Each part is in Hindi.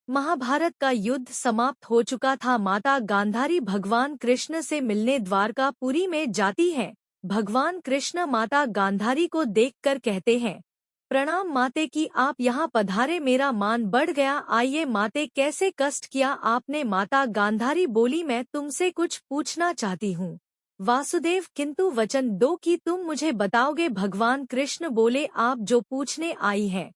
महाभारत का युद्ध समाप्त हो चुका था। माता गांधारी भगवान कृष्ण से मिलने द्वारकापुरी में जाती है। भगवान कृष्ण माता गांधारी को देखकर कहते हैं, प्रणाम माते की, आप यहाँ पधारे, मेरा मान बढ़ गया। आइए माते, कैसे कष्ट किया आपने। माता गांधारी बोली, मैं तुमसे कुछ पूछना चाहती हूँ वासुदेव, किंतु वचन दो कि तुम मुझे बताओगे। भगवान कृष्ण बोले, आप जो पूछने आई हैं,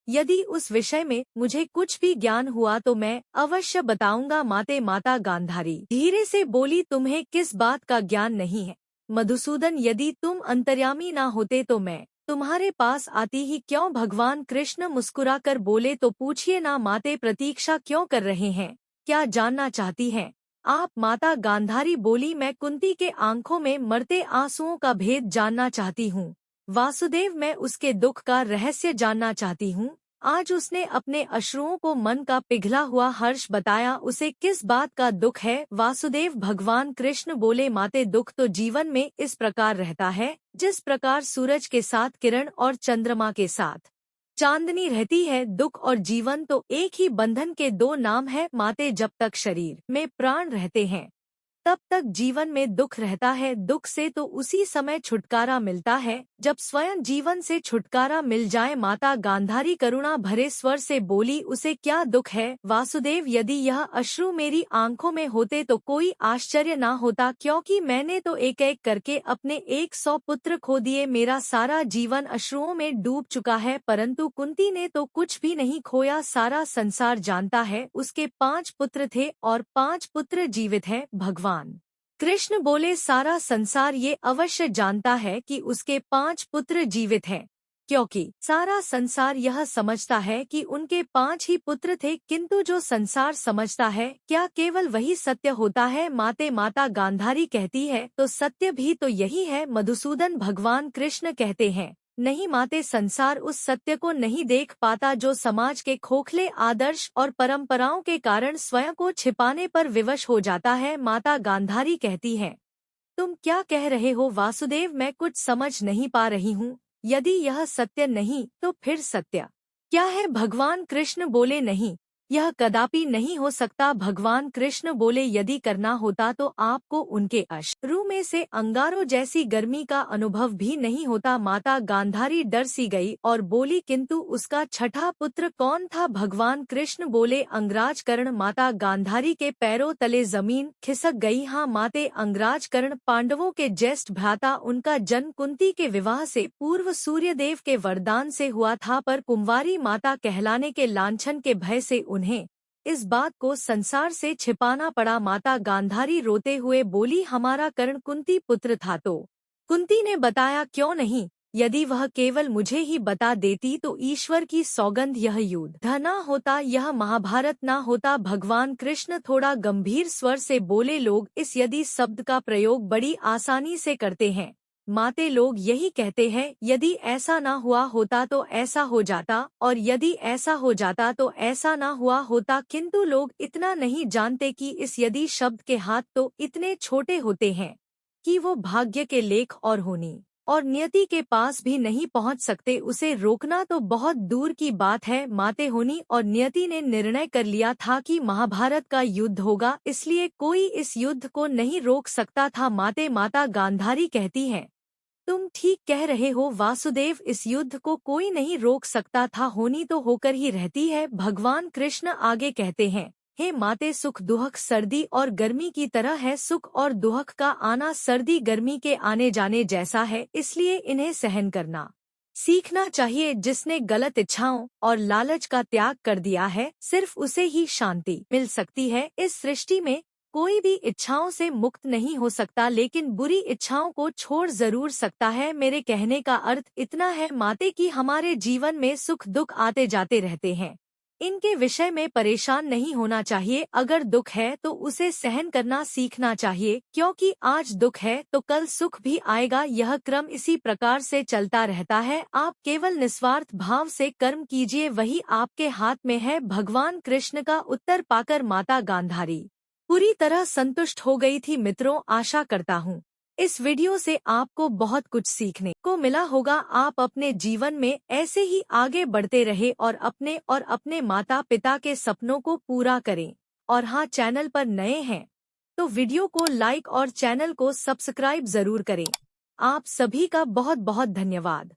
यदि उस विषय में मुझे कुछ भी ज्ञान हुआ तो मैं अवश्य बताऊंगा माते। माता गांधारी धीरे से बोली, तुम्हें किस बात का ज्ञान नहीं है मधुसूदन? यदि तुम अंतर्यामी ना होते तो मैं तुम्हारे पास आती ही क्यों? भगवान कृष्ण मुस्कुराकर बोले, तो पूछिए ना माते, प्रतीक्षा क्यों कर रहे हैं, क्या जानना चाहती हैं आप? माता गांधारी बोली, मैं कुंती के आंखों में मरते आंसुओं का भेद जानना चाहती हूँ वासुदेव, मैं उसके दुख का रहस्य जानना चाहती हूँ। आज उसने अपने अश्रुओं को मन का पिघला हुआ हर्ष बताया, उसे किस बात का दुख है वासुदेव? भगवान कृष्ण बोले, माते दुख तो जीवन में इस प्रकार रहता है जिस प्रकार सूरज के साथ किरण और चंद्रमा के साथ चांदनी रहती है। दुख और जीवन तो एक ही बंधन के दो नाम है माते। जब तक शरीर में प्राण रहते हैं तब तक जीवन में दुख रहता है। दुख से तो उसी समय छुटकारा मिलता है जब स्वयं जीवन से छुटकारा मिल जाए। माता गांधारी करुणा भरे स्वर से बोली, उसे क्या दुख है वासुदेव? यदि यह अश्रु मेरी आंखों में होते तो कोई आश्चर्य ना होता, क्योंकि मैंने तो एक एक करके अपने 100 पुत्र खो दिए। मेरा सारा जीवन अश्रुओं में डूब चुका है, परंतु कुंती ने तो कुछ भी नहीं खोया। सारा संसार जानता है उसके 5 पुत्र थे और 5 पुत्र जीवित हैं। भगवान कृष्ण बोले, सारा संसार ये अवश्य जानता है कि उसके 5 पुत्र जीवित हैं, क्योंकि सारा संसार यह समझता है कि उनके 5 ही पुत्र थे। किंतु जो संसार समझता है, क्या केवल वही सत्य होता है माते? माता गांधारी कहती है, तो सत्य भी तो यही है मधुसूदन। भगवान कृष्ण कहते हैं, नहीं माते, संसार उस सत्य को नहीं देख पाता जो समाज के खोखले आदर्श और परंपराओं के कारण स्वयं को छिपाने पर विवश हो जाता है। माता गांधारी कहती है, तुम क्या कह रहे हो वासुदेव? मैं कुछ समझ नहीं पा रही हूँ। यदि यह सत्य नहीं तो फिर सत्य क्या है? भगवान कृष्ण बोले, नहीं, यह कदापि नहीं हो सकता। भगवान कृष्ण बोले, यदि करना होता तो आपको उनके अश्रु में से अंगारों जैसी गर्मी का अनुभव भी नहीं होता। माता गांधारी डर सी गई और बोली, किंतु उसका छठा पुत्र कौन था? भगवान कृष्ण बोले, अंगराज कर्ण। माता गांधारी के पैरों तले जमीन खिसक गई। हाँ माते, अंगराज कर्ण पांडवों के ज्येष्ठ भ्राता। उनका जन्म कुंती के विवाह से पूर्व सूर्यदेव के वरदान से हुआ था, पर कुंवारी माता कहलाने के लांछन के भय से उन्हें इस बात को संसार से छिपाना पड़ा। माता गांधारी रोते हुए बोली, हमारा कर्ण कुंती पुत्र था तो कुंती ने बताया क्यों नहीं? यदि वह केवल मुझे ही बता देती तो ईश्वर की सौगंध यह युद्ध न होता, यह महाभारत न होता। भगवान कृष्ण थोड़ा गंभीर स्वर से बोले, लोग इस यदि शब्द का प्रयोग बड़ी आसानी से करते हैं माते। लोग यही कहते हैं, यदि ऐसा ना हुआ होता तो ऐसा हो जाता, और यदि ऐसा हो जाता तो ऐसा ना हुआ होता। किंतु लोग इतना नहीं जानते कि इस यदि शब्द के हाथ तो इतने छोटे होते हैं कि वो भाग्य के लेख और होनी और नियति के पास भी नहीं पहुंच सकते। उसे रोकना तो बहुत दूर की बात है माते। होनी और नियति ने निर्णय कर लिया था कि महाभारत का युद्ध होगा, इसलिए कोई इस युद्ध को नहीं रोक सकता था माते। माता गांधारी कहती हैं, तुम ठीक कह रहे हो वासुदेव, इस युद्ध को कोई नहीं रोक सकता था, होनी तो होकर ही रहती है। भगवान कृष्ण आगे कहते हैं, हे माते, सुख दुहक सर्दी और गर्मी की तरह है। सुख और दुहक का आना सर्दी गर्मी के आने जाने जैसा है, इसलिए इन्हें सहन करना सीखना चाहिए। जिसने गलत इच्छाओं और लालच का त्याग कर दिया है, सिर्फ उसे ही शांति मिल सकती है। इस सृष्टि में कोई भी इच्छाओं से मुक्त नहीं हो सकता, लेकिन बुरी इच्छाओं को छोड़ जरूर सकता है। मेरे कहने का अर्थ इतना है माते कि हमारे जीवन में सुख दुख आते जाते रहते हैं, इनके विषय में परेशान नहीं होना चाहिए। अगर दुख है तो उसे सहन करना सीखना चाहिए, क्योंकि आज दुख है तो कल सुख भी आएगा। यह क्रम इसी प्रकार से चलता रहता है। आप केवल निस्वार्थ भाव से कर्म कीजिए, वही आपके हाथ में है। भगवान कृष्ण का उत्तर पाकर माता गांधारी पूरी तरह संतुष्ट हो गई थी। मित्रों, आशा करता हूँ इस वीडियो से आपको बहुत कुछ सीखने को मिला होगा। आप अपने जीवन में ऐसे ही आगे बढ़ते रहे और अपने माता पिता के सपनों को पूरा करें। और हाँ, चैनल पर नए हैं तो वीडियो को लाइक और चैनल को सब्सक्राइब जरूर करें। आप सभी का बहुत बहुत धन्यवाद।